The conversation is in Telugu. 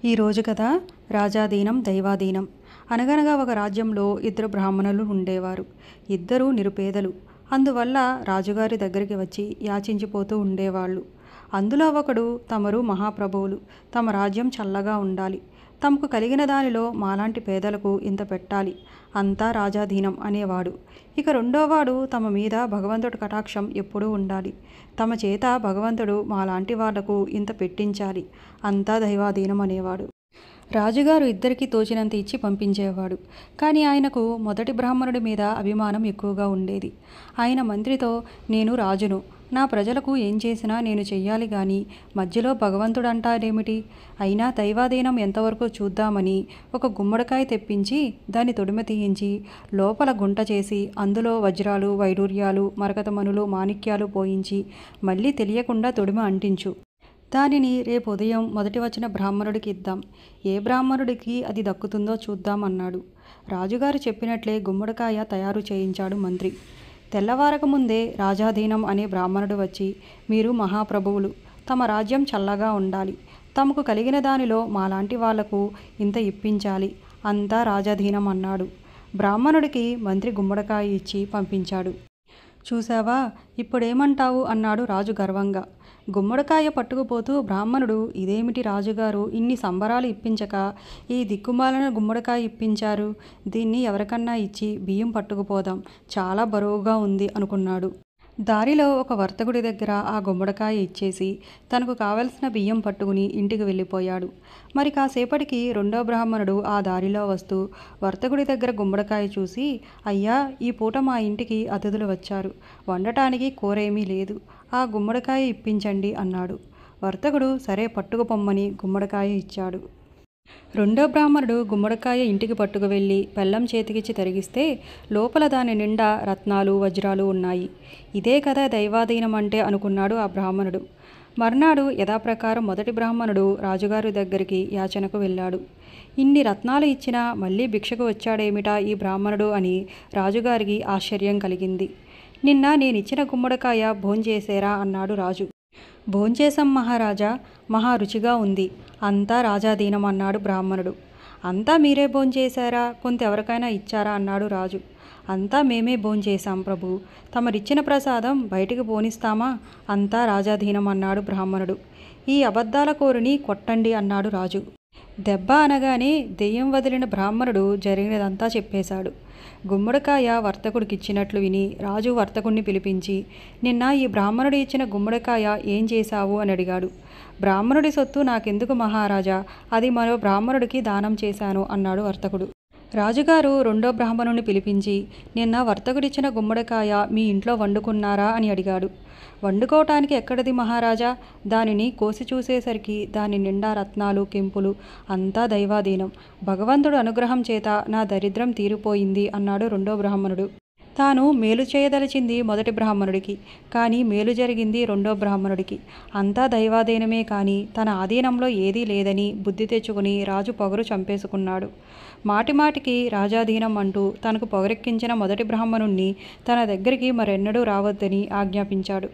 ఈరోజు కథ రాజాధీనం దైవాధీనం. అనగనగా ఒక రాజ్యంలో ఇద్దరు బ్రాహ్మణులు ఉండేవారు. ఇద్దరూ నిరుపేదలు. అందువల్ల రాజుగారి దగ్గరికి వచ్చి యాచించిపోతూ ఉండేవాళ్ళు. అందులో ఒకడు, తమరు మహాప్రభువులు, తమ రాజ్యం చల్లగా ఉండాలి, తమకు కలిగిన దానిలో మాలాంటి పేదలకు ఇంత పెట్టాలి, అంతా రాజాధీనం అనేవాడు. ఇక రెండోవాడు, తమ మీద భగవంతుడి కటాక్షం ఎప్పుడూ ఉండాలి, తమ చేత భగవంతుడు మాలాంటి వాళ్లకు ఇంత పెట్టించాలి, అంతా దైవాధీనం అనేవాడు. రాజుగారు ఇద్దరికీ తోచినంత ఇచ్చి పంపించేవాడు. కానీ ఆయనకు మొదటి బ్రాహ్మణుడి మీద అభిమానం ఎక్కువగా ఉండేది. ఆయన మంత్రితో, నేను రాజును, నా ప్రజలకు ఏం చేసినా నేను చెయ్యాలి గాని మధ్యలో భగవంతుడు అంటాడేమిటి, అయినా దైవాధీనం ఎంతవరకు చూద్దామని ఒక గుమ్మడికాయ తెప్పించి దాన్ని తొడిమ తీయించి లోపల గుంట చేసి అందులో వజ్రాలు, వైడూర్యాలు, మరకతమణులు, మాణిక్యాలు పోయించి మళ్ళీ తెలియకుండా తొడిమ అంటించు. దానిని రేపు ఉదయం మొదటి వచ్చిన బ్రాహ్మణుడికి ఇద్దాం, ఏ బ్రాహ్మణుడికి అది దక్కుతుందో చూద్దాం అన్నాడు. రాజుగారు చెప్పినట్లే గుమ్మడికాయ తయారు చేయించాడు మంత్రి. తెల్లవారక ముందే రాజాధీనం అనే బ్రాహ్మణుడు వచ్చి, మీరు మహాప్రభువులు, తమ రాజ్యం చల్లగా ఉండాలి, తమకు కలిగిన దానిలో మాలాంటి వాళ్లకు ఇంత ఇప్పించాలి, అంతా రాజాధీనం అన్నాడు. బ్రాహ్మణుడికి మంత్రి గుమ్మడికాయ ఇచ్చి పంపించాడు. చూసావా, ఇప్పుడేమంటావు అన్నాడు రాజు గర్వంగా. గుమ్మడికాయ పట్టుకుపోతూ బ్రాహ్మణుడు, ఇదేమిటి రాజుగారు, ఇన్ని సంబరాలు ఇప్పించక ఈ దిక్కుమాలిన గుమ్మడికాయ ఇప్పించారు, దీన్ని ఎవరికన్నా ఇచ్చి బియ్యం పట్టుకుపోదాం, చాలా బరువుగా ఉంది అనుకున్నాడు. దారిలో ఒక వర్తకుడి దగ్గర ఆ గుమ్మడికాయ ఇచ్చేసి తనకు కావలసిన బియ్యం పట్టుకుని ఇంటికి వెళ్ళిపోయాడు. మరి కాసేపటికి రెండో బ్రాహ్మణుడు ఆ దారిలో వస్తూ వర్తకుడి దగ్గర గుమ్మడికాయ చూసి, అయ్యా, ఈ పూట మా ఇంటికి అతిథులు వచ్చారు, వండటానికి కూరేమీ లేదు, ఆ గుమ్మడికాయ ఇప్పించండి అన్నాడు. వర్తకుడు సరే పట్టుకుపొమ్మని గుమ్మడికాయ ఇచ్చాడు. రెండో బ్రాహ్మణుడు గుమ్మడికాయ ఇంటికి పట్టుకు వెళ్ళి బెల్లం చేతికిచ్చి తరిగిస్తే లోపల దాని నిండా రత్నాలు, వజ్రాలు ఉన్నాయి. ఇదే కదా దైవాధీనం అంటే అనుకున్నాడు ఆ బ్రాహ్మణుడు. మర్నాడు యథాప్రకారం మొదటి బ్రాహ్మణుడు రాజుగారి దగ్గరికి యాచనకు వెళ్ళాడు. ఇన్ని రత్నాలు ఇచ్చినా మళ్ళీ భిక్షకు వచ్చాడేమిటా ఈ బ్రాహ్మణుడు అని రాజుగారికి ఆశ్చర్యం కలిగింది. నిన్న నేనిచ్చిన గుమ్మడికాయ భోంచేసేరా అన్నాడు రాజు. భోంచేశాం మహారాజా, మహా రుచిగా ఉంది, అంతా రాజాధీనం అన్నాడు బ్రాహ్మణుడు. అంతా మీరే భోంచేశారా, కొంత ఎవరికైనా ఇచ్చారా అన్నాడు రాజు. అంతా మేమే భోంచేశాం ప్రభు, తమరిచ్చిన ప్రసాదం బయటికి పోనిస్తామా, అంతా రాజాధీనం అన్నాడు బ్రాహ్మణుడు. ఈ అబద్ధాల కోరుని కొట్టండి అన్నాడు రాజు. దెబ్బ అనగానే దెయ్యం వదిలిన బ్రాహ్మణుడు జరిగినదంతా చెప్పేశాడు. గుమ్మడికాయ వర్తకుడికి ఇచ్చినట్లు విని రాజు వర్తకుడిని పిలిపించి, నిన్న ఈ బ్రాహ్మణుడు ఇచ్చిన గుమ్మడికాయ ఏం చేశావు అని అడిగాడు. బ్రాహ్మణుడి సొత్తు నాకెందుకు మహారాజా, అది మరో బ్రాహ్మణుడికి దానం చేశాను అన్నాడు వర్తకుడు. రాజుగారు రెండో బ్రాహ్మణుని పిలిపించి, నిన్న వర్తకుడిచ్చిన గుమ్మడికాయ మీ ఇంట్లో వండుకున్నారా అని అడిగాడు. వండుకోవటానికి ఎక్కడిది మహారాజా, దానిని కోసి చూసేసరికి దాని నిండా రత్నాలు, కెంపులు, అంతా దైవాధీనం, భగవంతుడు అనుగ్రహం చేత నా దరిద్రం తీరిపోయింది అన్నాడు రెండో బ్రాహ్మణుడు. తాను మేలు చేయదలిచింది మొదటి బ్రాహ్మణుడికి, కానీ మేలు జరిగింది రెండో బ్రాహ్మణుడికి. అంతా దైవాధీనమే కానీ తన ఆధీనంలో ఏదీ లేదని బుద్ధి తెచ్చుకుని రాజు పొగరు చంపేసుకున్నాడు. మాటిమాటికి రాజాధీనం అంటూ తనకు పొగరెక్కించిన మొదటి బ్రాహ్మణుణ్ణి తన దగ్గరికి మరెన్నడూ రావద్దని ఆజ్ఞాపించాడు.